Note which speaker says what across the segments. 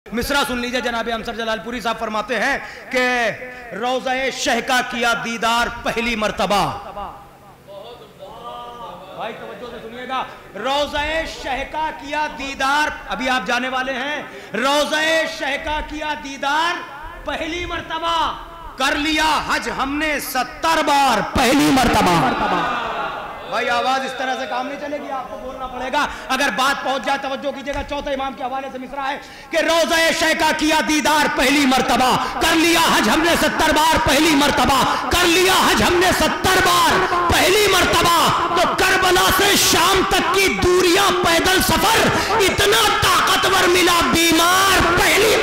Speaker 1: مصرع سن لیجئے، جناب امسر جلال پوری صاحب فرماتے ہیں کہ روضہ شہ کا کیا دیدار پہلی مرتبہ. بھائی توجہ سے سنیے گا، روضہ شہ کا کیا دیدار، ابھی آپ جانے والے ہیں، روضہ شہ کا کیا دیدار پہلی مرتبہ، کر لیا حج ہم نے 70 بار پہلی مرتبہ. بھائی آواز اس طرح سے کام نہیں چلے گی، آپ کو بولنا پڑے گا. اگر بات پہنچ جائے توجہ کیجئے گا. چوتھے امام کے حوالے سے مصرع ہے کہ روضہ شہ کا کیا دیدار پہلی مرتبہ، کر لیا حج ہم نے 70 بار پہلی مرتبہ، کر لیا حج ہم نے 70 بار پہلی مرتبہ. تو کربلا سے شام تک کی دوریاں پیدل سفر اتنا طاقتور ملا بیمار پہلی.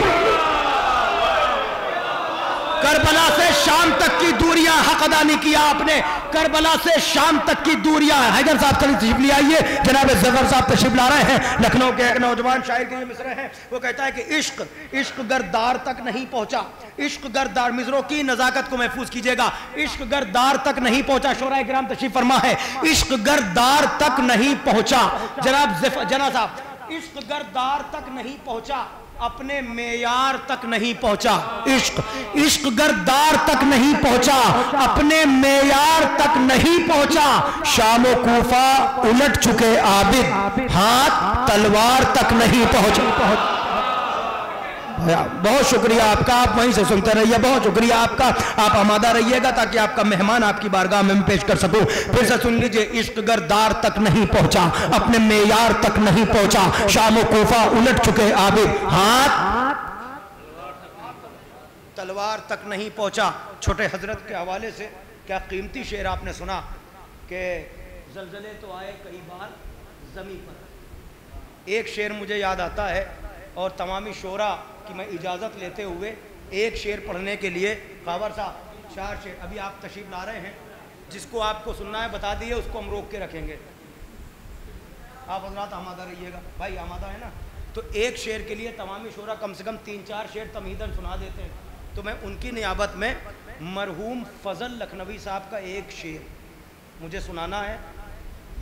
Speaker 1: کربلا سے شام تک کی دوریاں حق ادا نہیں کیا آپ نے. کربلا سے شام تک کی دوریاں. حیدر صاحب چلی تشریف لے آئیے. جناب ظفر صاحب تشریف لا رہے ہیں. لکھنؤ کے ایک نوجوان شاعر کے یہ مصرع ہے، وہ کہتا ہے کہ عشق گردار تک نہیں پہنچا. عشق گردار، مصرعوں کی نزاکت کو محفوظ کیجئے گا. عشق گردار تک نہیں پہنچا. شورائے کرام تشریف فرما ہے. عشق گردار تک نہیں پہنچا. جناب صاحب، عشق گردار تک نہیں پہنچا، اپنے معیار تک نہیں پہنچا. عشق گردار تک نہیں پہنچا، اپنے معیار تک نہیں پہنچا. شام و کوفہ الٹ چکے عابد، ہاتھ تلوار تک نہیں پہنچا. بہت شکریہ آپ کا، آپ وہیں سے سنتے رہیے. بہت شکریہ آپ کا. آپ آمادہ رہیے گا تاکہ آپ کا مہمان آپ کی بارگاہ میں پیش کر سکوں. پھر سے سن لیجئے، عشق گردار تک نہیں پہنچا، اپنے معیار تک نہیں پہنچا. شام و کوفہ الٹ چکے عابد، ہاتھ تلوار تک نہیں پہنچا. چھوٹے حضرت کے حوالے سے کیا قیمتی شعر آپ نے سنا کہ زلزلے تو آئے کئی بار زمین پر. ایک شعر مجھے یاد آتا ہے اور تمامی شعراء کی میں اجازت لیتے ہوئے ایک شعر پڑھنے کے لیے. خاور صاحب 4 شعر ابھی آپ تشریف لا رہے ہیں، جس کو آپ کو سننا ہے بتا دیئے، اس کو ہم روک کے رکھیں گے. آپ حضرات آمادہ رہیے گا. بھائی آمادہ ہے نا؟ تو ایک شعر کے لیے تمامی شعراء کم سے کم 3-4 شعر تمہیداً سنا دیتے ہیں. تو میں ان کی نیابت میں مرحوم فضل لکھنوی صاحب کا ایک شعر مجھے سنانا ہے.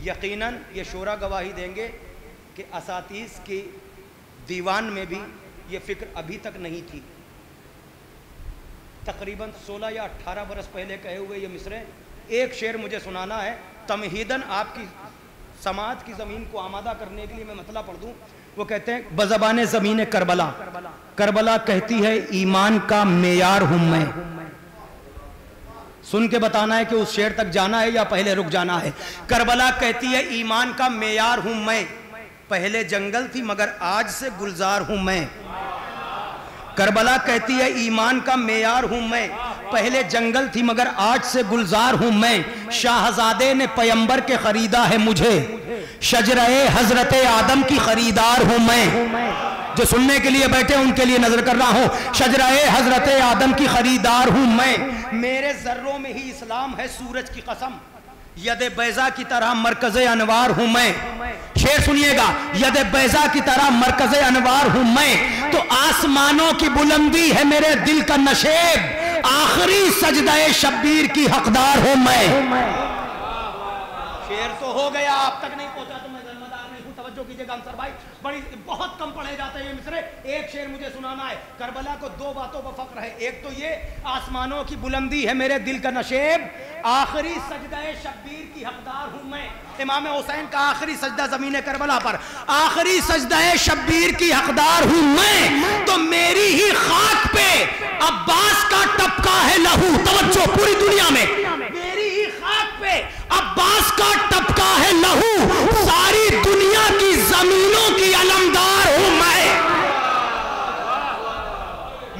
Speaker 1: یقیناً یہ شعراء گواہی دیں گے کہ اساتیز کی دیوان میں بھی یہ فکر ابھی تک نہیں تھی. تقریباً 16 یا 18 برس پہلے کہے ہوئے یہ مصرع. ایک شعر مجھے سنانا ہے تمہیداً آپ کی سماعت کی زمین کو آمادہ کرنے کے لیے. میں مطلع پڑھ دوں. وہ کہتے ہیں، بزبان زمین کربلا، کربلا کہتی ہے ایمان کا معیار ہوں میں. سن کے بتانا ہے کہ اس شعر تک جانا ہے یا پہلے رک جانا ہے. کربلا کہتی ہے ایمان کا معیار ہوں میں، پہلے جنگل تھی مگر آج سے گلزار ہوں میں. کربلا کہتی ہے ایمان کا معیار ہوں میں، پہلے جنگل تھی مگر آج سے گلزار ہوں میں. شاہزادے نے پیمبر کے خریدا ہے مجھے، شجرہ حضرت آدم کی خریدار ہوں میں. جو سننے کے لیے بیٹھے ان کے لیے نظر کر رہا ہوں. شجرہ حضرت آدم کی خریدار ہوں میں. میرے ذروں میں ہی اسلام ہے سورج کی قسم، ید بیضا کی طرح مرکز انوار ہوں میں. شعر سنیے گا، ید بیضا کی طرح مرکز انوار ہوں میں. تو آسمانوں کی بلندی ہے میرے دل کا نشیب، آخری سجدہ شبیر کی حقدار ہوں میں. شعر تو ہو گیا، آپ تک نہیں پہنچا تو میں ذمہ دار نہیں ہوں. توجہ کیجئے گا انصر بھائی، بہت کم پڑھے جاتے ہیں یہ مصرع. ایک شعر مجھے سنانا ہے. کربلا کو 2 باتوں پر فخر ہے. ایک تو یہ آسمانوں کی بلندی ہے میرے دل کا نشیب، آخری سجدہ شبیر کی حقدار ہوں میں. امام حسین کا آخری سجدہ زمین کربلا پر، آخری سجدہ شبیر کی حقدار ہوں میں. تو میری ہی خاک پہ عباس کا ٹپکا ہے لہو. توجہ پوری دنیا میں، میری ہی خاک پہ عباس کا ٹپکا ہے لہو، ساری دنیا کی زمینوں کی علمدار ہوں میں.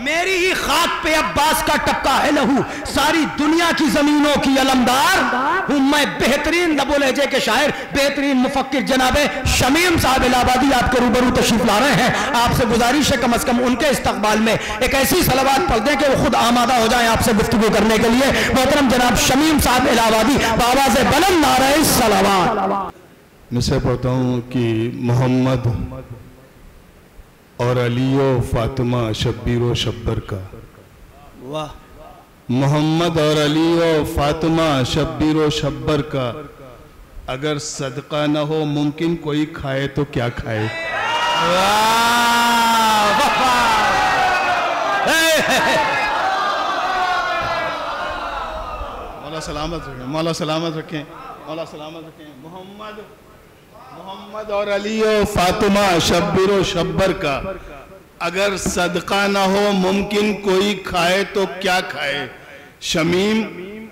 Speaker 1: میری ہی خاک پہ عباس کا ٹپکا ہے لہو، ساری دنیا کی زمینوں کی علمدار ہوں میں. بہترین لب و لہجے کے شاعر، بہترین مفکر جناب شمیم صاحب الہ آبادی آپ کے روبرو تشریف لا رہے ہیں. آپ سے گزارش ہے کم از کم ان کے استقبال میں ایک ایسی صلوات پڑھ دیں کہ وہ خود آمادہ ہو جائیں آپ سے گفتگو کرنے کے لیے. محترم جناب شمیم صاحب الہ آبادی بآواز بلند نعرہ صلوات.
Speaker 2: میں سے پڑھتا ہوں کہ محمد اور علی و فاطمہ شبیر و شبر کا.
Speaker 1: واہ.
Speaker 2: محمد اور علی و فاطمہ شبیر و شبر کا، اگر صدقہ نہ ہو ممکن کوئی کھائے تو کیا کھائے.
Speaker 1: واہ.
Speaker 2: سلامت رکھیں، مولا سلامت رکھیں، مولا سلامت رکھیں. محمد اور علی و فاطمہ شبیر و شبر کا اگر صدقہ نہ ہو ممکن کوئی کھائے تو کیا کھائے. شمیم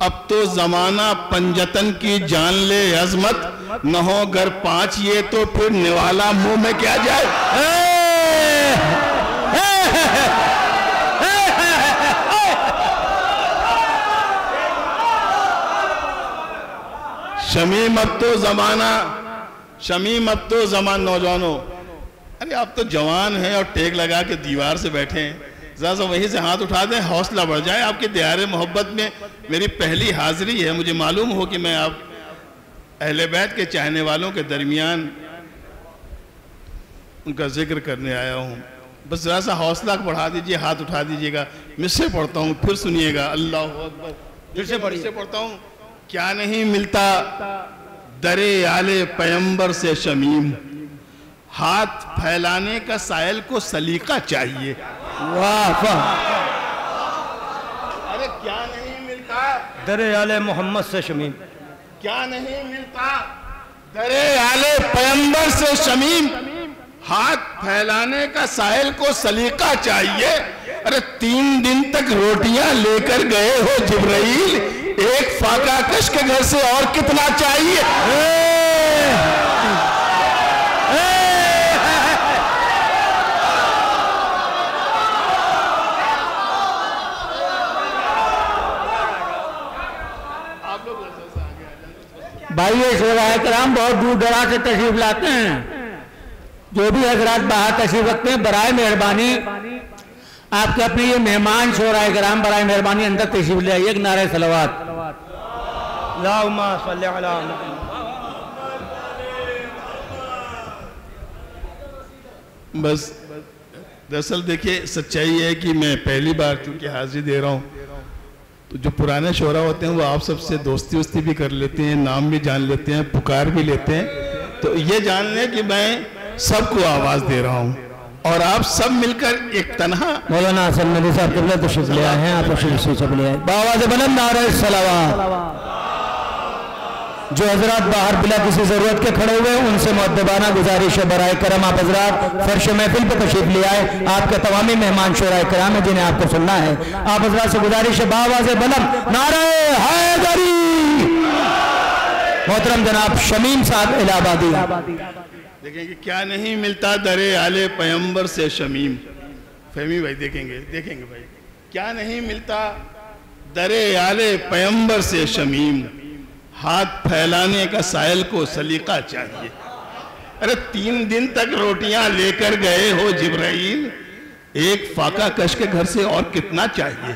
Speaker 2: اب تو زمانہ پنجتن کی جان لے عظمت، نہ ہو گر 5 یہ تو پھر نوالا منہ میں کیا جائے. شمیم اب تو زمانہ نوجوانوں، ارے آپ تو جوان ہیں اور ٹیک لگا کے دیوار سے بیٹھے ہیں، ذرا سا وہیں سے ہاتھ اٹھا دیں، حوصلہ بڑھ جائے. آپ کے دیار محبت میں میری پہلی حاضری ہے، مجھے معلوم ہو کہ میں آپ اہل بیت کے چاہنے والوں کے درمیان ان کا ذکر کرنے آیا ہوں. بس ذرا سا حوصلہ بڑھا دیجئے، ہاتھ اٹھا دیجئے گا. مجھ سے پڑھتا ہوں، پھر سنیے گا. اللہ اکبر. پھر سے پڑھتا ہوں. کیا نہیں ملتا در آل پیمبر سے شمیم، ہاتھ پھیلانے کا سائل کو سلیقہ چاہیے.
Speaker 1: واہ واہ.
Speaker 2: ارے کیا نہیں ملتا
Speaker 1: در آل محمد سے شمیم،
Speaker 2: کیا نہیں ملتا در آل پیمبر سے شمیم، ہاتھ پھیلانے کا سائل کو سلیقہ چاہیے. ارے 3 دن تک روٹیاں لے کر گئے ہو جبرائیل، ایک فاقہ کش کے گھر سے اور کتنا چاہیے.
Speaker 3: بھائی شہدائے کرام بہت دور دراز سے تشریف لاتے ہیں، جو بھی حضرات باہر تشریف رکھتے ہیں برائے مہربانی آپ کے اپنے یہ مہمان شہدائے کرام برائے مہربانی اندر تشریف لے آئیے. ایک نعرہ صلوات.
Speaker 1: اللہم صلی علی محمد.
Speaker 2: بس دراصل دیکھیے سچائی ہے کہ میں پہلی بار چونکہ حاضری دے رہا ہوں، تو جو پرانے شعراء ہوتے ہیں وہ آپ سب سے دوستی بھی کر لیتے ہیں، نام بھی جان لیتے ہیں، پکار بھی لیتے ہیں. تو یہ جان لیں کہ میں سب کو آواز دے رہا ہوں اور آپ سب مل کر ایک تنہا.
Speaker 3: مولانا حسن مدنی صاحب قبلہ تشریف لے آئے ہیں، آپ تشریف سے چپ لے آئے. بآواز بلند نعرہ صلوات. جو حضرات باہر بلا کسی ضرورت کے کھڑے ہوئے ان سے مؤدبانہ گزارش ہے برائے کرم آپ حضرات فرش محفل پہ تشریف لے آئے. آپ کے تمامی مہمان شعراء کرام ہیں جنہیں آپ کو سننا ہے. آپ حضرات سے گزارش ہے بآواز بلند نعرہ حیدری. محترم جناب شمیم صاحب الہ آبادی.
Speaker 2: دیکھیں کہ کیا نہیں ملتا در آل پیمبر سے شمیم. فہمی بھائی دیکھیں گے بھائی. کیا نہیں ملتا در آل پیمبر سے شمیم، ہاتھ پھیلانے کا سائل کو سلیقہ چاہیے. ارے 3 دن تک روٹیاں لے کر گئے ہو جبرائیل، ایک فاقہ کش کے گھر سے اور کتنا چاہیے.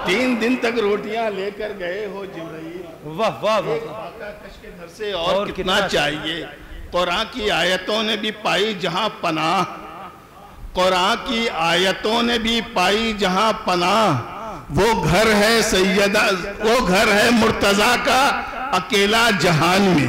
Speaker 2: 3 دن تک روٹیاں لے کر گئے ہو جبرائیل،
Speaker 1: واہ واہ واہ.
Speaker 2: ایک فاقہ کش کے گھر سے اور کتنا چاہیے. قرآن کی آیتوں نے بھی پائی جہاں پناہ، قرآن کی آیتوں نے بھی پائی جہاں پناہ. وہ گھر ہے سیدہ، وہ گھر ہے مرتضیٰ کا اکیلا جہان میں.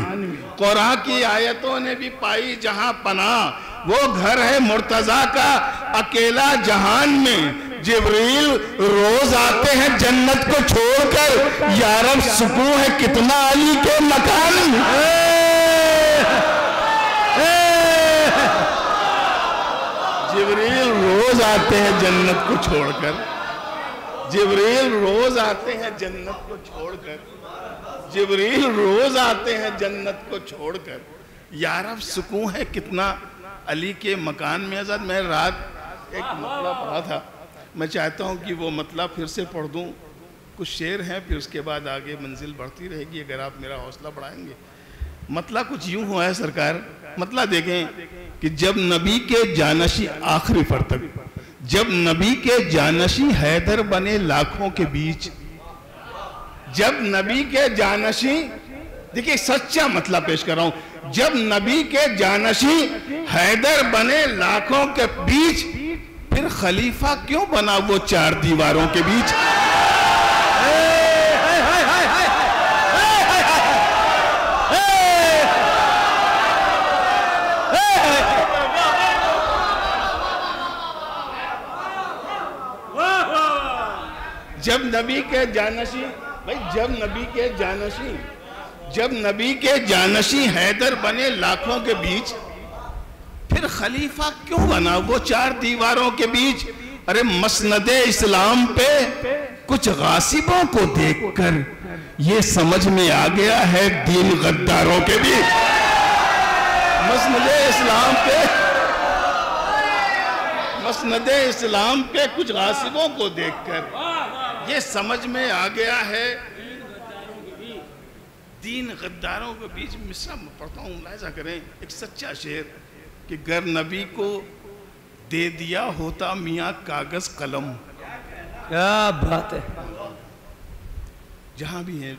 Speaker 2: قرآن کی آیتوں نے بھی پائی جہاں پناہ، وہ گھر ہے مرتضیٰ کا اکیلا جہان میں. جبریل روز آتے ہیں جنت کو چھوڑ کر، یارب سکون ہے کتنا علی کے مکان میں. جبریل روز آتے ہیں جنت کو چھوڑ کر، جبریل روز آتے ہیں جنت کو چھوڑ کر، جبریل روز آتے ہیں جنت کو چھوڑ کر. یارب سکون ہے کتنا علی کے مکان میں. حضرت میں رات ایک مطلب پڑھا تھا، میں چاہتا ہوں کہ وہ مطلب پھر سے پڑھ دوں. کچھ شعر ہیں، پھر اس کے بعد آگے منزل بڑھتی رہے گی اگر آپ میرا حوصلہ بڑھائیں گے. مطلب کچھ یوں ہوا ہے سرکار. مطلب دیکھیں کہ جب نبی کے جانشی آخری فرتک، جب نبی کے جانشی حیدر بنے لاکھوں کے بیچ، جب نبی کے جانشی، دیکھیں سچا مطلب پیش کر رہا ہوں، جب نبی کے جانشی حیدر بنے لاکھوں کے بیچ، پھر خلیفہ کیوں بنا وہ 4 دیواروں کے بیچ. جب نبی کے جانشی بھائی جب نبی کے جانشی حیدر بنے لاکھوں کے بیچ، پھر خلیفہ کیوں بنا وہ چار دیواروں کے بیچ؟ ارے مسند اسلام پہ کچھ غاصبوں کو دیکھ کر یہ سمجھ میں آ گیا ہے دین غداروں کے بیچ۔ مسند اسلام پہ کچھ غاصبوں کو دیکھ کر یہ سمجھ میں آ گیا ہے دین غداروں کے بیچ۔ مصرع پڑھتا ہوں، ملاحظہ کریں، ایک سچا شعر کہ گر نبی کو دے دیا ہوتا میاں کاغذ قلم۔
Speaker 3: کیا بات ہے!
Speaker 2: جہاں بھی ہیں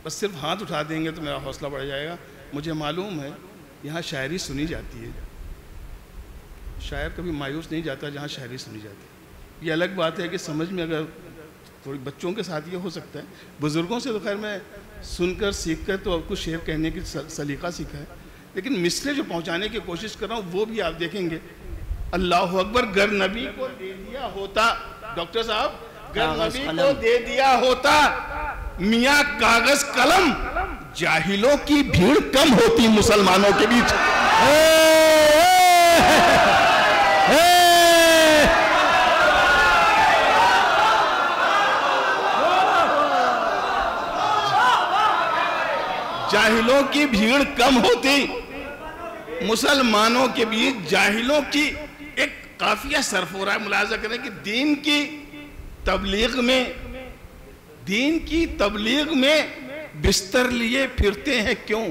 Speaker 2: بس صرف ہاتھ اٹھا دیں گے تو میرا حوصلہ بڑھ جائے گا۔ مجھے معلوم ہے یہاں شاعری سنی جاتی ہے، شاعر کبھی مایوس نہیں جاتا جہاں شاعری سنی جاتی ہے۔ یہ الگ بات ہے کہ سمجھ میں اگر تھوڑی بچوں کے ساتھ یہ ہو سکتا ہے، بزرگوں سے تو خیر میں سن کر سیکھ کر تو اب کچھ شعر کہنے کی سلیقہ سیکھا ہے، لیکن مصرے جو پہنچانے کی کوشش کر رہا ہوں وہ بھی آپ دیکھیں گے۔ اللہ اکبر! گر نبی کو دے دیا ہوتا، ڈاکٹر صاحب، گر نبی کو دے دیا ہوتا میاں کاغذ قلم، جاہلوں کی بھیڑ کم ہوتی مسلمانوں کے بیچ۔ جاہلوں کی بھیڑ کم ہوتی مسلمانوں کے بیچ، جاہلوں کی ایک قافیہ صرف ہو رہا ہے۔ ملاحظہ کریں کہ دین کی تبلیغ میں بستر لیے پھرتے ہیں کیوں؟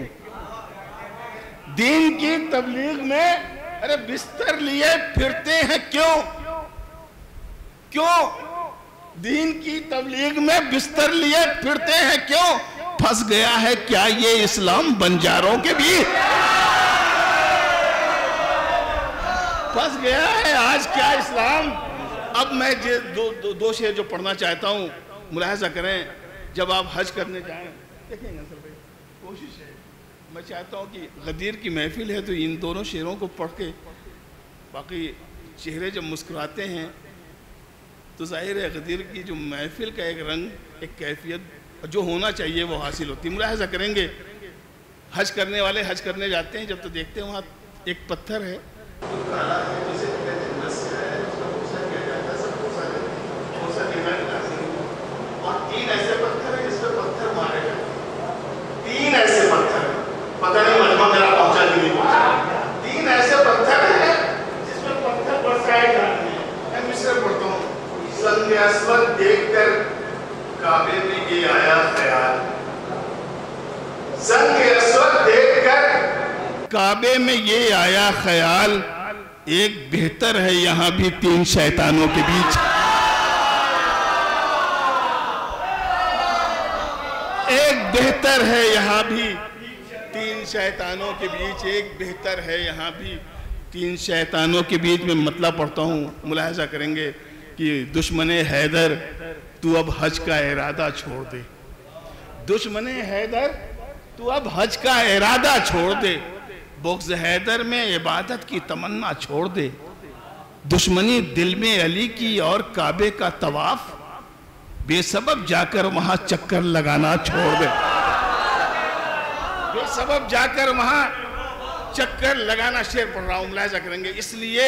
Speaker 2: دین کی تبلیغ میں ارے بستر لیے پھرتے ہیں کیوں؟ دین کی تبلیغ میں بستر لیے پھرتے ہیں کیوں؟ پھنس گیا ہے کیا یہ اسلام بنجاروں کے بھی؟ پھنس گیا ہے آج کیا اسلام؟ اب میں دو شعر جو پڑھنا چاہتا ہوں، ملاحظہ کریں۔ جب آپ حج کرنے جائیں، دیکھیں گے سر بھائی، کوشش ہے، میں چاہتا ہوں کہ غدیر کی محفل ہے تو ان دونوں شعروں کو پڑھ کے، باقی چہرے جب مسکراتے ہیں تو ظاہر ہے غدیر کی جو محفل کا ایک رنگ، ایک کیفیت جو ہونا چاہیے وہ حاصل ہوتی ہے۔ ملاحظہ کریں گے حج کرنے والے حج کرنے جاتے ہیں، جب تو دیکھتے ہیں وہاں ایک پتھر ہے، تین ایسے پتھر، پتہ نہیں مجمع میرا پہنچا کہ نہیں پہنچا، تین ایسے پتھر ہیں جس میں پتھر برسائے جاتے ہیں۔ میں مصرع پڑھتا ہوں، سنگ اسود دیکھ کر کعبے میں یہ آیا خیال، سنگ اسود دیکھ کر کعبے میں یہ آیا خیال، ایک بہتر ہے یہاں بھی تین شیطانوں کے بیچ۔ ایک بہتر ہے یہاں بھی تین شیطانوں کے بیچ، ایک بہتر ہے یہاں بھی تین شیطانوں کے بیچ۔ میں مطلب پڑھتا ہوں، ملاحظہ کریں گے کہ دشمن حیدر تو اب حج کا ارادہ چھوڑ دے، دشمن حیدر تو اب حج کا ارادہ چھوڑ دے، بغض حیدر میں عبادت کی تمنا چھوڑ دے، دشمنی دل میں علی کی اور کعبے کا طواف، بے سبب جا کر وہاں چکر لگانا چھوڑ دے، بے سبب جا کر وہاں چکر لگانا۔ شعر پڑھ رہا ہوں، ملاحظہ کریں گے۔ اس لیے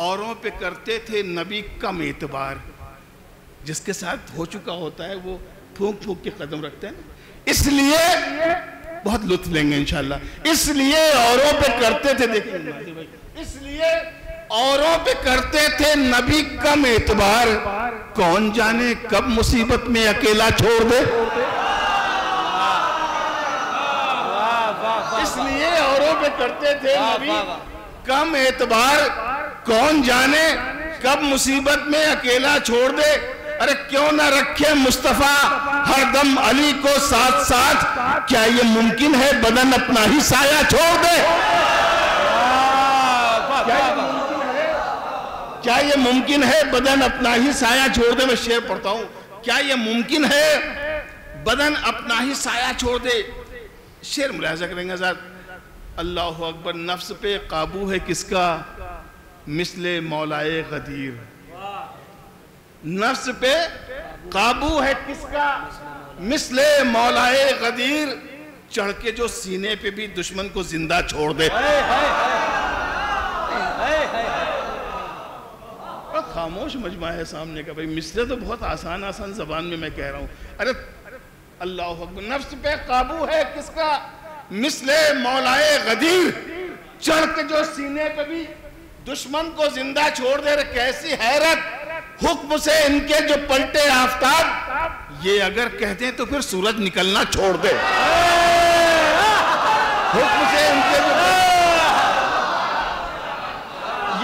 Speaker 2: اوروں پہ کرتے تھے نبی کم اعتبار، جس کے ساتھ ہو چکا ہوتا ہے وہ پھونک پھونک کے قدم رکھتے ہیں، اس لیے بہت لطف لیں گے انشاءاللہ۔ اس لیے اوروں پہ کرتے تھے، دیکھیں اس لیے اوروں پہ کرتے تھے نبی کم اعتبار، کون جانے کب مصیبت میں اکیلا چھوڑ دے۔ اس لیے اوروں پہ کرتے تھے نبی کم اعتبار، کون جانے کب مصیبت میں اکیلا چھوڑ دے۔ ارے کیوں نہ رکھے مصطفیٰ ہر دم علی کو ساتھ ساتھ، کیا یہ ممکن ہے بدن اپنا ہی سایہ چھوڑ دے؟ کیا یہ ممکن ہے بدن اپنا ہی سایہ چھوڑ دے؟ میں شعر پڑھتا ہوں، کیا یہ ممکن ہے بدن اپنا ہی سایہ چھوڑ دے؟ شعر ملاحظہ کریں گے حضرات۔ اللہ اکبر! نفس پہ قابو ہے کس کا مثل مولائے غدیر، نفس پہ قابو ہے کس کا مثل مولائے غدیر چڑھ کے جو سینے پہ بھی دشمن کو زندہ چھوڑ دے. خاموش مجمع ہے سامنے کا. بھئی مثل تو بہت آسان زبان میں کہہ رہا ہوں. ارے اللہ اکبر. نفس پہ قابو ہے کس کا مثل مولائے غدیر چڑھ کے جو سینے پہ بھی دشمن کو زندہ چھوڑ دے. کیسی حیرت حکم سے ان کے جو پلٹے آفتاب یہ اگر کہتے ہیں تو پھر سورج نکلنا چھوڑ دے. حکم سے ان کے جو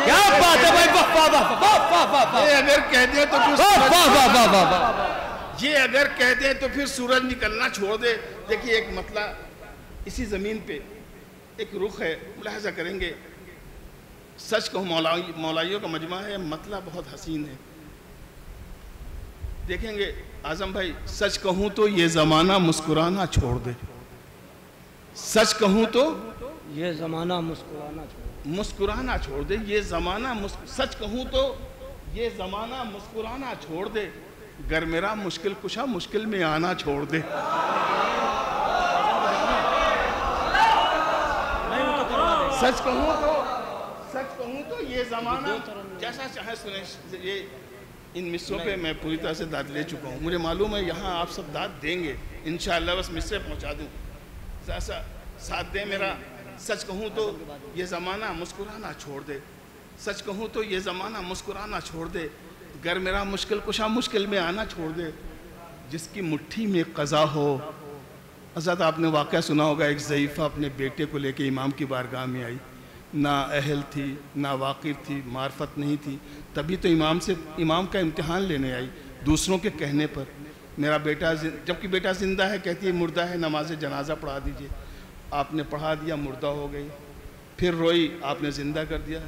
Speaker 1: کیا بات ہے بھائی.
Speaker 2: یہ اگر کہتے ہیں تو پھر یہ اگر کہتے ہیں تو پھر سورج نکلنا چھوڑ دے. دیکھیے ایک مطلع اسی زمین پہ ایک رخ ہے, ملاحظہ کریں گے. سچ کہوں مولائیوں کا مجمع ہے, مطلع بہت حسین ہے. دیکھیں گے اعظم بھائی, سچ کہوں تو یہ زمانہ مسکرانا چھوڑ دے. سچ کہوں تو
Speaker 3: یہ زمانہ
Speaker 2: مسکرانا چھوڑ دے. یہ زمانہ سچ کہوں تو یہ زمانہ مسکرانا چھوڑ دے. گر میرا مشکل کشا مشکل میں آنا چھوڑ دے. سچ کہوں تو یہ زمانہ جیسا چاہے سنیں. یہ ان مصروں پہ میں پوری طرح سے داد لے چکا ہوں. مجھے معلوم ہے یہاں آپ سب داد دیں گے انشاءاللہ. بس مصرے پہنچا دوں, ایسا ساتھ دیں میرا. سچ کہوں تو یہ زمانہ مسکرانا چھوڑ دے. سچ کہوں تو یہ زمانہ مسکرانا چھوڑ دے. گر میرا مشکل کشا مشکل میں آنا چھوڑ دے. جس کی مٹھی میں قضا ہو. حضرت آپ نے واقعہ سنا ہوگا, ایک ضعیفہ اپنے بیٹے کو لے کے امام کی بارگاہ میں آئی. نہ اہل تھی, نہ واقف تھی, معرفت نہیں تھی. تبھی تو امام کا امتحان لینے آئی دوسروں کے کہنے پر. میرا بیٹا, جبکہ بیٹا زندہ ہے, کہتی ہے مردہ ہے, نماز جنازہ پڑھا دیجئے. آپ نے پڑھا دیا, مردہ ہو گئی. پھر روئی, آپ نے زندہ کر دیا.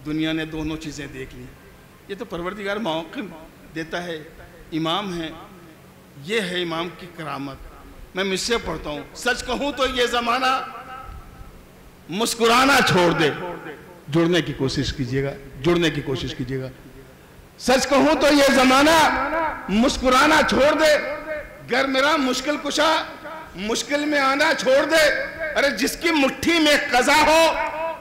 Speaker 2: دنیا نے دونوں چیزیں دیکھ لی. یہ تو پروردگار موقع دیتا ہے. امام ہے, یہ ہے امام کی کرامت. میں مصرے پڑھتا ہوں. سچ کہوں تو یہ زمانہ مسکرانا چھوڑ دے. جڑنے کی کوشش کیجئے گا. سچ کہوں تو یہ زمانہ مسکرانا چھوڑ دے. گر میرا مشکل کشا مشکل میں آنا چھوڑ دے. ارے جس کی مٹھی میں قضا ہو,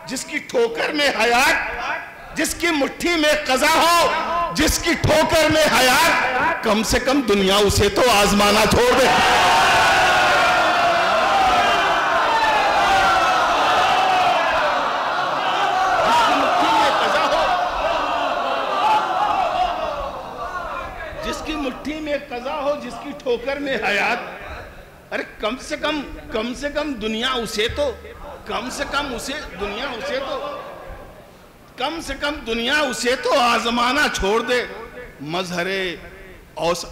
Speaker 2: جس کی ٹھوکر میں حیات, جس کی مٹھی میں قضا ہو, جس کی ٹھوکر میں حیات, کم سے کم دنیا اسے تو آزمانا چھوڑ دے. جس کی مٹھی میں قضا ہو, جس کی ٹھوکر میں حیات, ارے کم سے کم دنیا اسے تو دنیا اسے تو آزمانا چھوڑ دے. مظہر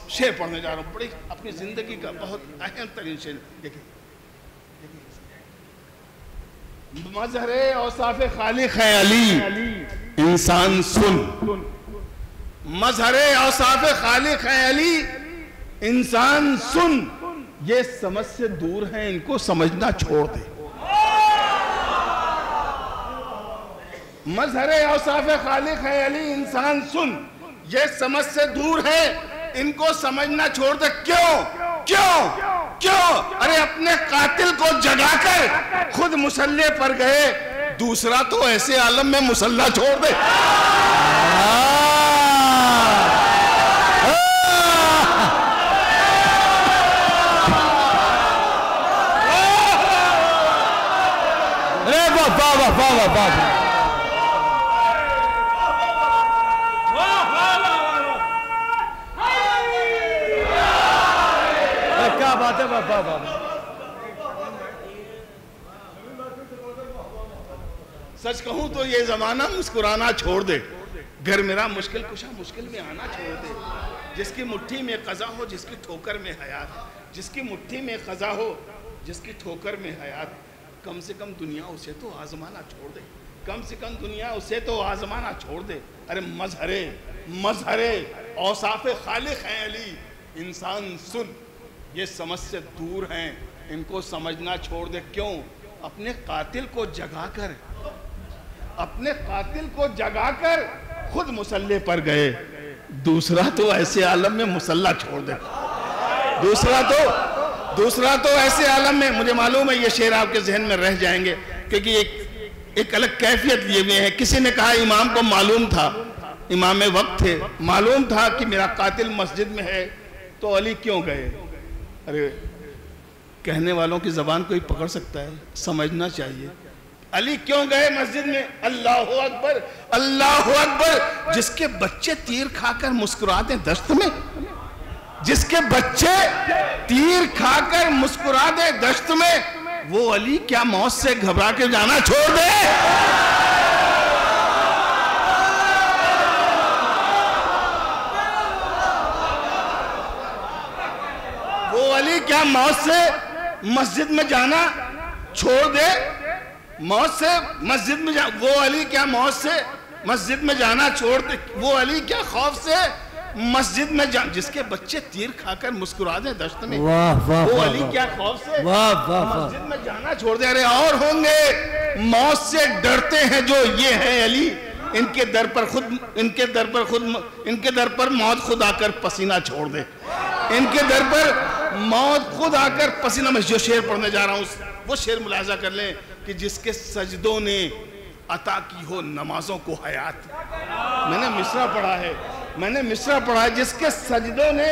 Speaker 2: شعر پڑھنے جا رہا ہوں, بڑی اپنی زندگی کا بہت اہم ترین شعر. دیکھیں مظہر اوصاف خالق ہے علی انسان سن. مظہر اوصاف خالق ہے علی انسان سن. یہ سمجھ سے دور ہیں, ان کو سمجھنا چھوڑ دے. مظہر اوصاف خالق ہے علی انسان سن. یہ سمجھ سے دور ہے, ان کو سمجھنا چھوڑ دے. کیوں؟ ارے اپنے قاتل کو جگا کر خود مسلح پر گئے, دوسرا تو ایسے عالم میں مسلح چھوڑ دے.
Speaker 1: کیا بات ہے بابا.
Speaker 2: سچ کہوں تو یہ زمانہ مسکرانا چھوڑ دے. گھر میرا مشکل کشا مشکل میں آنا چھوڑ دے. جس کی مٹھی میں قضا ہو, جس کی ٹھوکر میں حیات, جس کی مٹھی میں قضا ہو, جس کی ٹھوکر میں حیات, کم سے کم دنیا اسے تو آزمانا چھوڑ دے. دنیا اسے تو آزمانا چھوڑ دے. ارے مظہر اوصاف خالق ہیں علی انسان سن. یہ سمجھ سے دور ہیں, ان کو سمجھنا چھوڑ دے. کیوں؟ اپنے قاتل کو جگا کر خود مسلح پر گئے, دوسرا تو ایسے عالم میں مسلح چھوڑ دے. دوسرا تو ایسے عالم میں, مجھے معلوم ہے یہ شعر آپ کے ذہن میں رہ جائیں گے, کیونکہ ایک الگ کیفیت لیے ہوئے ہے. کسی نے کہا امام کو معلوم تھا, امام وقت تھے, معلوم تھا کہ میرا قاتل مسجد میں ہے, تو علی کیوں گئے؟ ارے کہنے والوں کی زبان کوئی پکڑ سکتا ہے؟ سمجھنا چاہیے. علی کیوں گئے مسجد میں؟ اللہ اکبر, اللہ اکبر. جس کے بچے تیر کھا کر مسکراتے دشت میں, جس کے بچے تیر کھا کر مسکراتے دشت میں, وہ علی کیا موت سے گھبرا کے جانا چھوڑ دے؟ وہ علی کیا موت سے مسجد میں جانا چھوڑ دے؟ موت سے مسجد میں وہ علی کیا موت سے مسجد میں جانا چھوڑ دے؟ وہ علی کیا خوف سے مسجد میں جس کے بچے تیر کھا کر مسکرا دیں دشت میں, وہ علی کیا خوف سے مسجد میں جانا چھوڑ دے؟ ارے اور ہوں گے موت سے ڈرتے ہیں جو یہ ہیں علی, ان کے در پر موت خود آ کر پسینہ چھوڑ دے. ان کے در پر موت خود آ کر پسینہ. میں جو شعر پڑھنے جا رہا ہوں وہ شعر ملاحظہ کر لیں کہ جس کے سجدوں نے عطا کی ہو نمازوں کو حیات. میں نے مصرع پڑھا ہے, جس کے سجدوں نے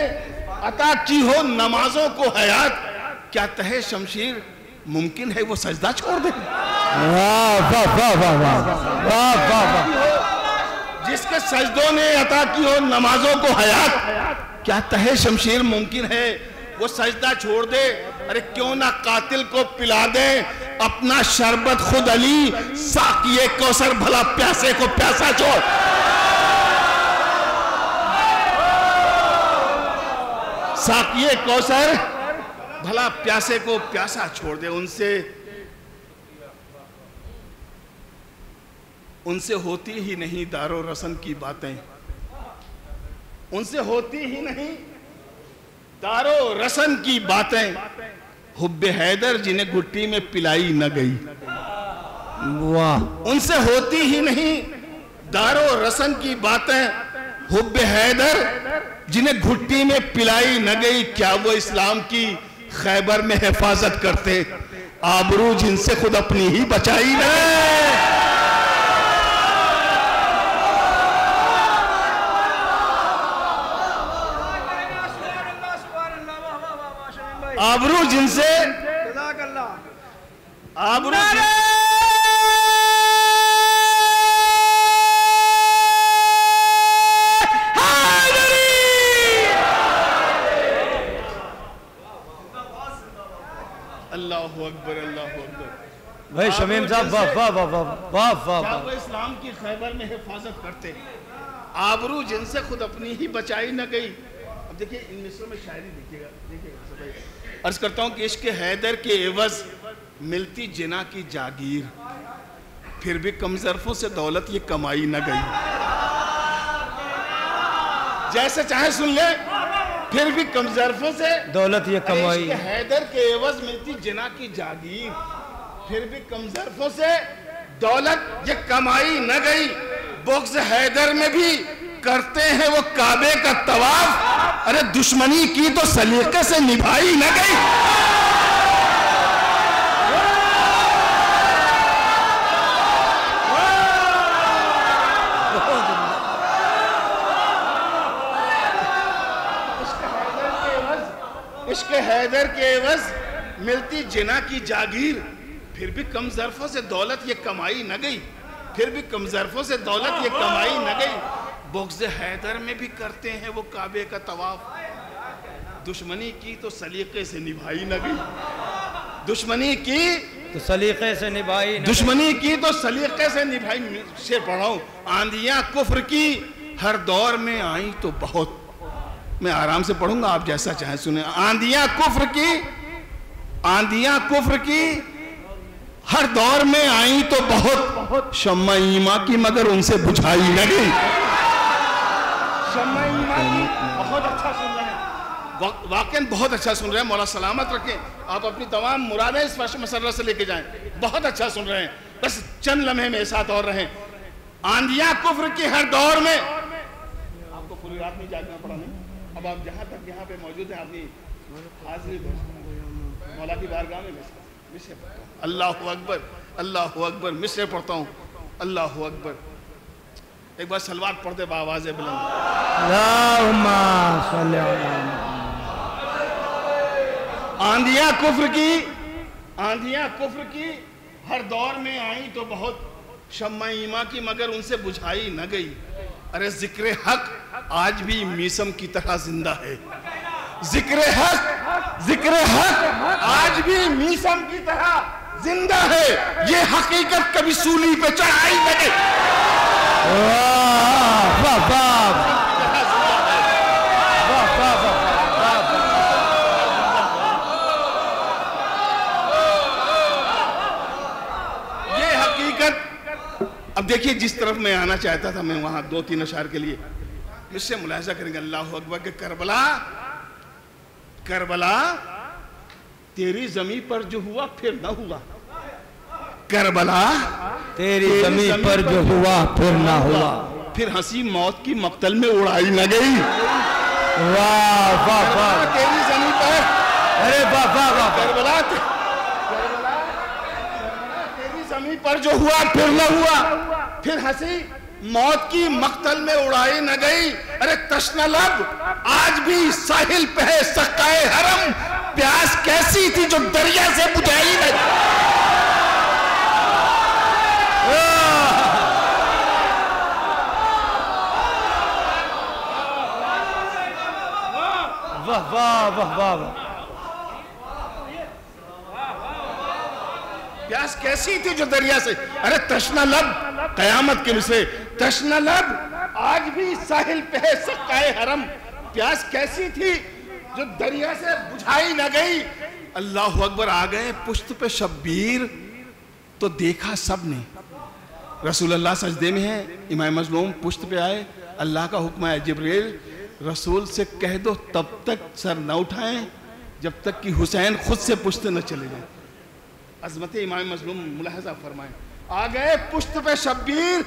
Speaker 2: عطا کی ہو نمازوں کو حیات, کیا تہے شمشیر ممکن ہے وہ سجدہ چھوڑ دے؟ جس کے سجدوں نے عطا کی ہو نمازوں کو حیات, کیا تہے شمشیر ممکن ہے وہ سجدہ چھوڑ دے؟ ارے کیوں نہ قاتل کو پلا دے اپنا شربت خود علی, ساقیے کوثر بھلا پیاسے کو پیاسا چھوڑ. ساقیے کوثر بھلا پیاسے کو پیاسا چھوڑ دے. ان سے ہوتی ہی نہیں دار و رسن کی باتیں, ان سے ہوتی ہی نہیں دار و رسن کی باتیں. حب حیدر جنہیں گھٹی میں پلائی نہ گئی, ان سے ہوتی ہی نہیں دار و رسن کی باتیں. حب حیدر جنہیں گھٹی میں پلائی نہ گئی, کیا وہ اسلام کی خیبر میں حفاظت کرتے؟ آبرو جن سے خود اپنی ہی بچائی نہ گئی. آبرو جن سے آبرو اللہ اکبر, اللہ اکبر.
Speaker 3: بھائی شمیم صاحب واہ واہ واہ واہ واہ واہ.
Speaker 2: کیا وہ اسلام کی خیبر میں حفاظت کرتے؟ آبرو جن سے خود اپنی ہی بچائی نہ گئی. اب دیکھیں ان مصروں میں شاعری دیکھیے گا. عرض کرتا ہوں کہ عشق حیدر کے عوض ملتی جنا کی جاگیر, پھر بھی کم ظرفوں سے دولت یہ کمائی نہ گئی. جیسے چاہے سن لے, پھر بھی کم ظرفوں سے
Speaker 3: دولت یہ کمائی.
Speaker 2: عشق حیدر کے عوض ملتی جنا کی جاگیر, پھر بھی کم ظرفوں سے دولت یہ کمائی نہ گئی. بغض حیدر میں بھی کرتے ہیں وہ کعبے کا طواف, ارے دشمنی کی تو سلیقے سے نبھائی نہ گئی. عشق حیدر کے عوض ملتی جنا کی جاگیر, پھر بھی کم ظرفوں سے دولت یہ کمائی نہ گئی, پھر بھی کم ظرفوں سے دولت یہ کمائی نہ گئی. بغض حیدر میں بھی کرتے ہیں وہ کعبے کا طواف, دشمنی کی تو سلیقے سے نبھائی نہ گئی. دشمنی کی
Speaker 3: تو سلیقے سے نبھائی نہ گئی.
Speaker 2: دشمنی کی تو سلیقے سے نبھائی. شعر پڑھ رہا ہوں. آندیاں کفر کی ہر دور میں آئیں تو بہت, میں آرام سے پڑھوں گا, آپ جیسا چاہیں سنیں. آندیاں کفر کی ہر دور میں آئیں تو بہت, شمع ایمان کی مگر ان سے بجھائی نہ گئی. شمع ایمان کی بہت اچھا سن رہے ہیں, واقعاً بہت اچھا سن رہے ہیں. مولا سلامت رکھیں, آپ اپنی تمام مرادیں اس فرش مسرت سے لے کے جائیں. بہت اچھا سن رہے ہیں, بس چند لمحے میرے ساتھ اور رہیں. آندیاں کفر کی ہر دور میں, آپ کو پوری رات نہیں جاگنا پڑا نہیں. اب آپ جہاں تک یہاں پہ موجود ہیں اپنی حاضری مولا کی بارگاہ میں مصرع پڑھتا ہوں. اللہ اکبر اللہ اکبر. مصرع پڑھتا ہوں. اللہ اکبر. ایک بار صلوات پڑھتے بآواز بلند.
Speaker 3: اللہم صلی اللہ.
Speaker 2: آندھیاں کفر کی ہر دور میں آئیں تو بہت شمع ایمان کی مگر ان سے بجھائی نہ گئی. ارے ذکر حق آج بھی میسم کی طرح زندہ ہے. ذکر حق آج بھی میسم کی طرح زندہ ہے. یہ حقیقت کبھی سولی پہ چڑھائی نہ گئی. اب دیکھیے جس طرف میں آنا چاہتا تھا میں وہاں 2-3 اشعار کے لیے اس سے ملاحظہ کریں گے. اللہ اکبر کہ کربلا تیری زمین پر جو ہوا پھر نہ ہوا. کربلا
Speaker 3: تیری زمین پر جو ہوا پھر نہ ہوا.
Speaker 2: پھر ہنسی موت کی مقتل میں اڑائی نہ گئی.
Speaker 3: واہ واہ واہ.
Speaker 2: تیری زمین پر
Speaker 3: ارے واہ واہ واہ.
Speaker 2: کربلا تیری زمین پر جو ہوا پھر نہ ہوا. پھر ہنسی موت کی مقتل میں اڑائی نہ گئی. ارے تشنہ لب آج بھی ساحل پہ ہے سقائے حرم. پیاس کیسی تھی جو دریا سے بجھائی نہ گئی.
Speaker 3: واہ واہ واہ واہ.
Speaker 2: پیاس کیسی تھی جو دریا سے. ارے تشنہ لب قیامت کے مصرے. تشنہ لب آج بھی ساحل پہ ہے سقائے حرم. پیاس کیسی تھی جو دریا سے بجھائی نہ گئی. اللہ اکبر. آ گئے پشت پہ شبیر تو دیکھا سب نے. رسول اللہ سجدے میں ہے. امام مظلوم پشت پہ آئے. اللہ کا حکم ہے جبریل رسول سے کہہ دو تب تک سر نہ اٹھائیں جب تک کہ حسین خود سے پشت نہ چلے جائیں. عظمت امام مظلوم ملاحظہ فرمائیں. آ گئے پشت پہ شبیر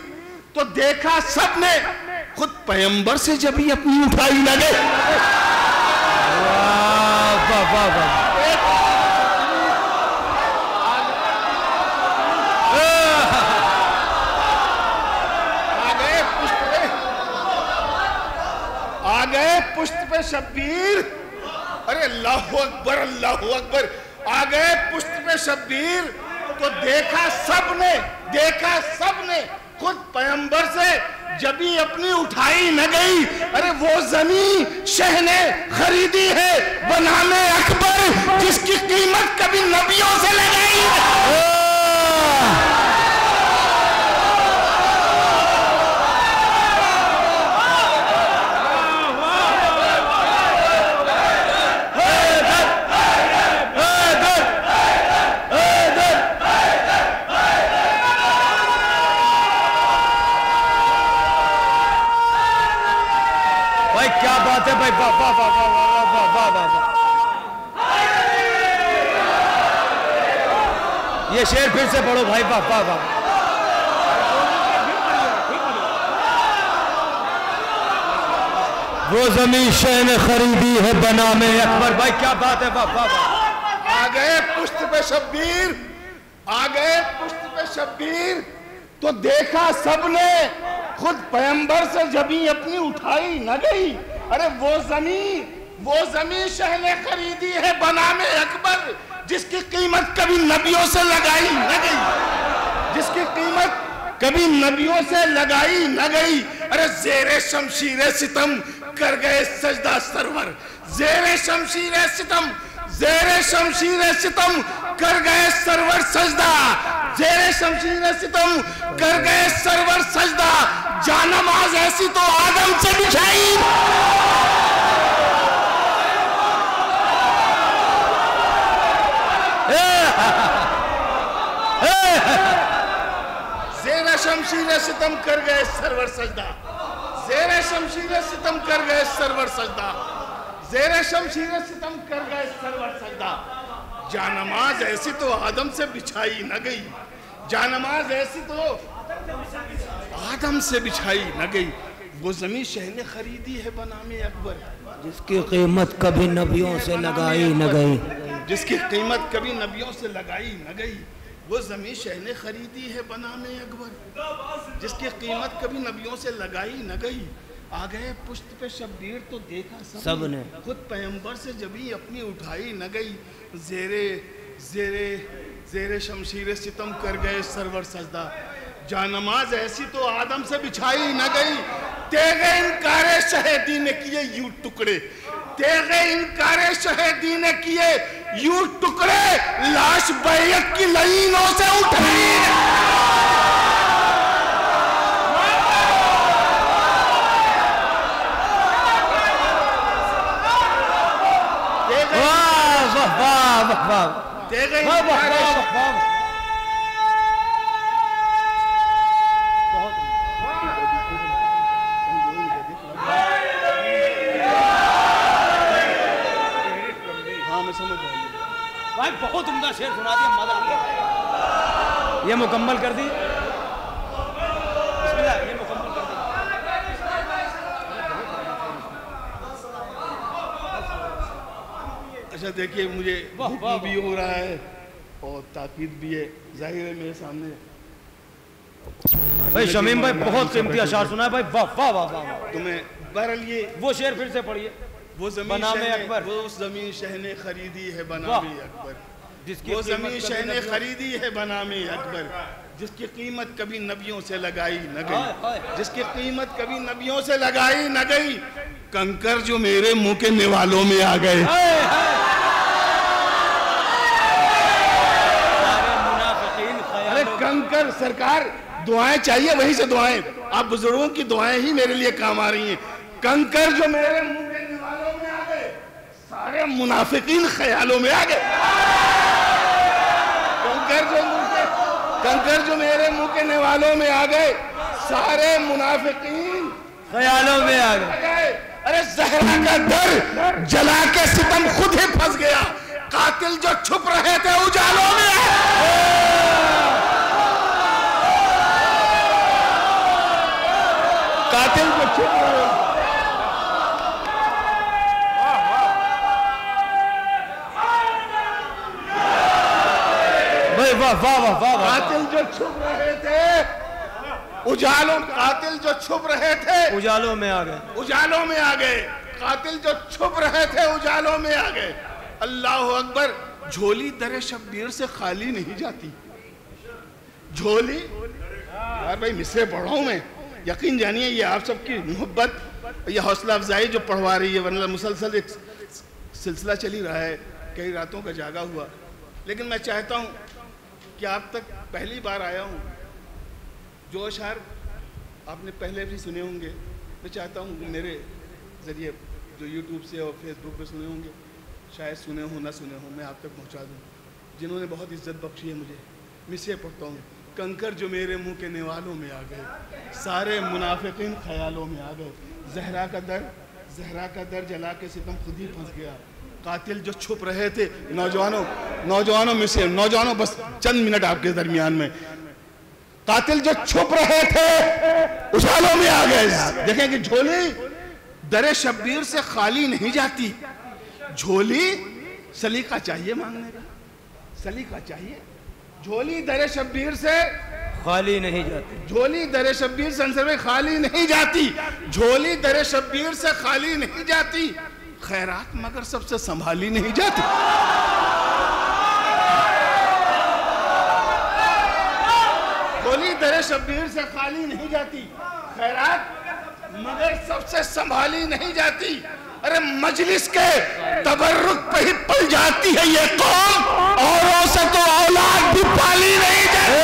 Speaker 2: تو دیکھا سب نے خود پیغمبر سے جب ہی اپنی اٹھائی نہ گئے.
Speaker 3: واہ واہ واہ.
Speaker 2: آ گئے پشت پہ شبیر. ارے اللہ اکبر اللہ اکبر. آ گئے پشت پہ شبیر تو دیکھا سب نے خود پیغمبر سے جب ہی اپنی اٹھائی نہ گئی. ارے وہ زمین شہ نے خریدی ہے بنام اکبر جس کی قیمت کبھی نبیوں سے لگائی.
Speaker 3: کیا بات ہے بھائی. واہ واہ واہ واہ واہ واہ. یہ شعر پھر سے پڑھو بھائی. واہ واہ واہ. وہ زمین شہ نے خریدی ہے بنام اکبر. بھائی کیا بات ہے. واہ واہ واہ.
Speaker 2: آ گئے پشت پہ شبیر تو دیکھا سب نے خود پیغمبر سے جب ہی اپنی اٹھائی نہ گئی. ارے وہ زمین شہ نے خریدی ہے بنام اکبر جس کی قیمت کبھی نبیوں سے لگائی نہ گئی. ارے زیر شمشیر ستم کر گئے سجدہ سرور. زیر شمشیر ستم کر گئے سرور سجدہ. زیر شمشیر ستم کر گئے سرور سجدہ. جانماز ایسی تو آدم سے بچھائی. زیر شمشیر ستم کر گئے سرور سجدہ. زیر شمشیر ستم کر گئے سرور سجدہ. زیر شمشیر ستم کر گئے سرور سجدہ. جانماز ایسی تو آدم سے بچھائی نہ گئی. جانماز ایسی تو آدم سے بچھائی نہ گئی. وہ زمین شہ نے خریدی ہے بنام اکبر،
Speaker 3: جس کی قیمت کبھی نبیوں سے لگائی نہ گئی،
Speaker 2: جس کی قیمت کبھی نبیوں سے لگائی نہ گئی، وہ زمین شہ نے خریدی ہے بنام اکبر، جس کی قیمت کبھی نبیوں سے لگائی نہ گئی، آ گئے پشت پہ شبیر تو دیکھا سب نے، خود پیغمبر سے جبھی اپنی اٹھائی نہ گئی، زیر شمشیر ستم کر گئے سرور سجدہ، جانماز ایسی تو آدم سے بچھائی نہ گئی، تیغ انکار شہیدی نے کیے یوں ٹکڑے، تیغ انکار شہیدی نے کیے یوں ٹکڑے، لاش بیعت کی لعینوں سے اٹھائی تیغ انکار
Speaker 1: بھائی بہت عمدہ شعر سنا دیا، مزہ آ گیا، یہ مکمل کر دی، بسم اللہ، یہ مکمل کر دی۔
Speaker 2: اچھا دیکھیے مجھے حکم بھی ہو رہا ہے اور تاکید بھی ہے، ظاہر ہے میرے سامنے
Speaker 1: بھائی شمیم بھائی بہت قیمتی اشعار سنا ہے بھائی، واہ واہ واہ واہ،
Speaker 2: تمہیں بہرحال یہ
Speaker 1: وہ شعر پھر سے پڑھیے،
Speaker 2: وہ
Speaker 1: بنام اکبر،
Speaker 2: وہ زمین شہ نے خریدی ہے بنام اکبر، وہ زمین شہ نے خریدی ہے بنام اکبر، جس کی قیمت کبھی نبیوں سے لگائی نہ گئی، جس کی قیمت کبھی نبیوں سے لگائی نہ گئی، کنکر جو میرے منہ کے نوالوں میں آ گئے، ارے کنکر سرکار دعائیں چاہیے وہیں سے دعائیں، آپ بزرگوں کی دعائیں ہی میرے لیے کام آ رہی ہیں، کنکر جو میرے منہ کے نوالوں میں آ گئے، سارے منافقین خیالوں میں آ گئے، کنکر جو میرے منہ کے نوالوں میں آ گئے، سارے منافقین
Speaker 1: خیالوں میں آ گئے،
Speaker 2: ارے زہرا کا در جلا کے ستم خود ہی پھنس گیا، قاتل جو چھپ رہے تھے اجالوں میں قاتل جو چھپ رہے قاتل جو چھپ رہے تھے اجالوں، قاتل جو چھپ رہے تھے
Speaker 1: اجالوں میں آ گئے،
Speaker 2: اجالوں میں آ گئے، قاتل جو چھپ رہے تھے اجالوں میں آ گئے، اللہ اکبر، جھولی در شبیر سے خالی نہیں جاتی، جھولی، یار بھائی مصرے پڑھ رہا ہوں میں، یقین جانیے یہ آپ سب کی محبت، یہ حوصلہ افزائی جو پڑھوا رہی ہے، ورنہ مسلسل ایک سلسلہ چلی رہا ہے، کئی راتوں کا جاگا ہوا، لیکن میں چاہتا ہوں کہ آپ تک پہلی بار آیا ہوں، جو اشعار آپ نے پہلے بھی سنے ہوں گے، میں چاہتا ہوں کہ میرے ذریعے جو یوٹیوب سے اور فیس بک پہ سنے ہوں گے، شاید سنے ہوں نہ سنے ہوں، میں آپ تک پہنچا دوں، جنہوں نے بہت عزت بخشی ہے مجھے، میں سے پڑھتا ہوں، کنکر جو میرے منہ کے نوالوں میں آ گئے، سارے منافقین خیالوں میں آ گئے، زہرا کا در جلا کے ستم خود ہی پھنس گیا، قاتل جو چھپ رہے تھے، نوجوانوں میں سے، نوجوانوں بس چند منٹ آپ کے درمیان میں، قاتل جو چھپ رہے تھے اجالوں میں آ گئے، دیکھیں کہ جھولی در شبیر سے خالی نہیں جاتی، جھولی سلیقہ چاہیے مانگنے کا، سلیقہ چاہیے، جھولی در شبیر سے
Speaker 1: خالی نہیں جاتی،
Speaker 2: جھولی در شبیر سے خالی نہیں جاتی، جھولی در شبیر سے خالی نہیں جاتی، خیرات مگر سب سے سنبھالی نہیں جاتی، جھولی در شبیر سے خالی نہیں جاتی، خیرات مگر سب سے سنبھالی نہیں جاتی، ارے مجلس کے تبرک پہ ہی پل جاتی ہے یہ قوم، اوروں سے تو اولاد بھی پالی نہیں جاتی،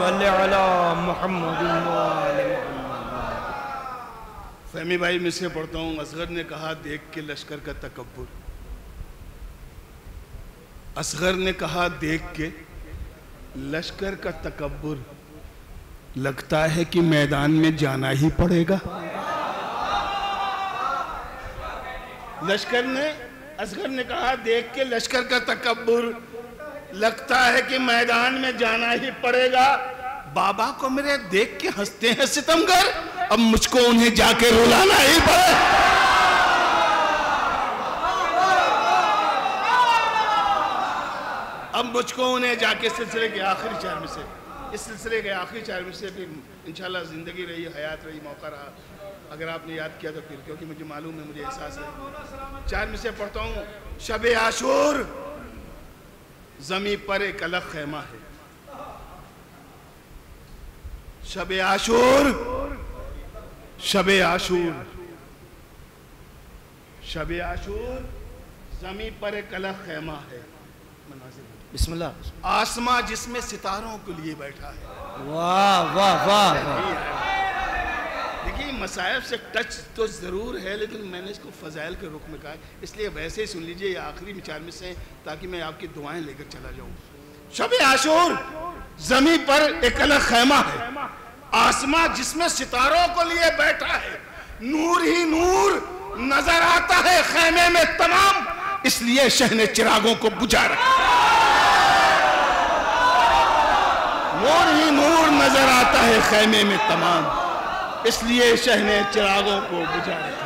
Speaker 1: صلی علی محمد
Speaker 2: فہمی بھائی میں سے پڑھتا ہوں. اصغر نے کہا دیکھ کے لشکر کا تکبر. اصغر نے کہا دیکھ کے لشکر کا تکبر، لگتا ہے کہ میدان میں جانا ہی پڑے گا. اصغر نے کہا دیکھ کے لشکر کا تکبر، لگتا ہے کہ میدان میں جانا ہی پڑے گا. بابا کو میرے دیکھ کے ہنستے ہیں ستمگر، اب مجھ کو انہیں جا کے رلانا ہی پڑے. اب مجھ کو انہیں جا کے سلسلے کے آخری چار میں سے، اس سلسلے کے آخری چار میں سے پھر انشاءاللہ زندگی رہی، حیات رہی، موقع رہا، اگر آپ نے یاد کیا تو پھر، کیونکہ مجھے معلوم ہے، مجھے احساس ہے. چار میں سے پڑھتا ہوں. شب عاشور زمیں پر ایک الگ خیمہ ہے. شب عاشور، شب عاشور، شب عاشور زمیں پر ایک الگ خیمہ ہے.
Speaker 1: بسم اللہ.
Speaker 2: آسماں جس میں ستاروں کے لیے بیٹھا ہے.
Speaker 1: واہ واہ واہ.
Speaker 2: دیکھیے مصائب سے ٹچ تو ضرور ہے، لیکن میں نے اس کو فضائل کے رخ میں کہا، اس لیے ویسے ہی سن لیجئے، یہ آخری چار میں سے ہیں تاکہ میں آپ کی دعائیں لے کر چلا جاؤں. شب عاشور زمیں پر ایک الگ خیمہ ہے. آسماں جس میں ستاروں کو لیے بیٹھا ہے. نور ہی نور نظر آتا ہے خیمے میں تمام، اس لیے شہ نے چراغوں کو بجھا رکھا. نور ہی نور نظر آتا ہے خیمے میں تمام، اس لیے شہ نے چراغوں کو بجھا رکھا.